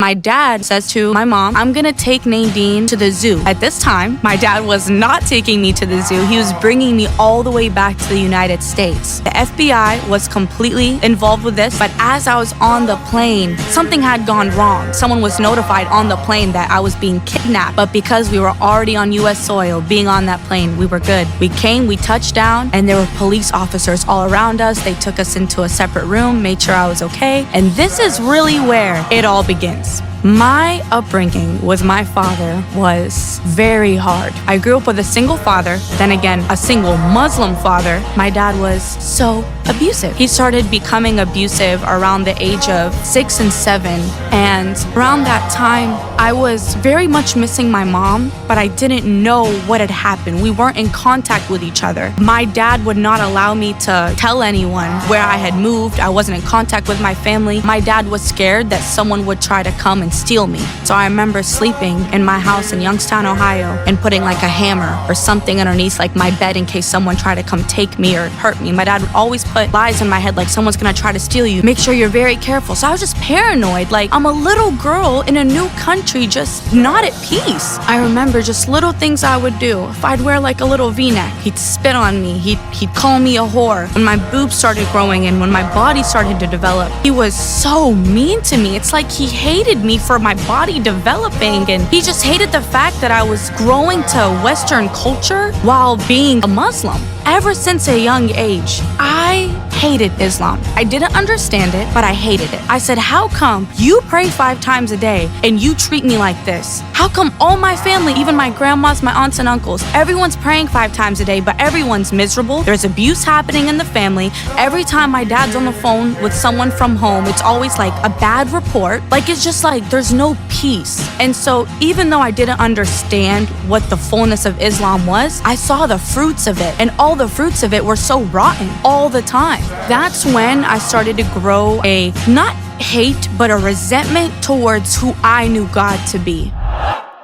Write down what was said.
my dad says to my mom, I'm gonna take Nadine to the zoo. At this time, my dad was not taking me to the zoo. He was bringing me all the way back to the United States. The FBI was completely involved with this, but as I was on the plane, something had gone wrong. Someone was notified on the plane that I was being kidnapped, but because we were already on US soil, being on that plane, we were good. We came, we touched down, and there were police officers all around us. They took us into a separate room, made sure I was okay, and this is really where it all begins. My upbringing with my father was very hard. I grew up with a single father, then again, a single Muslim father. My dad was so abusive. He started becoming abusive around the age of 6 and 7. And around that time, I was very much missing my mom, but I didn't know what had happened. We weren't in contact with each other. My dad would not allow me to tell anyone where I had moved. I wasn't in contact with my family. My dad was scared that someone would try to come and steal me. So I remember sleeping in my house in Youngstown, Ohio, and putting like a hammer or something underneath like my bed in case someone tried to come take me or hurt me. My dad would always put lies in my head like someone's gonna try to steal you. Make sure you're very careful. So I was just paranoid. Like I'm a little girl in a new country, just not at peace. I remember just little things I would do. If I'd wear like a little V-neck, he'd spit on me. He'd call me a whore. When my boobs started growing and when my body started to develop, he was so mean to me. It's like he hated me for my body developing, and he just hated the fact that I was growing to Western culture while being a Muslim. Ever since a young age, I hated Islam. I didn't understand it, but I hated it. I said, how come you pray 5 times a day and you treat me like this? How come all my family, even my grandmas, my aunts and uncles, everyone's praying 5 times a day, but everyone's miserable? There's abuse happening in the family. Every time my dad's on the phone with someone from home, it's always like a bad report. Like it's just like there's no peace. And so even though I didn't understand what the fullness of Islam was, I saw the fruits of it, and all the fruits of it were so rotten all the time. That's when I started to grow a, not hate, but a resentment towards who I knew God to be.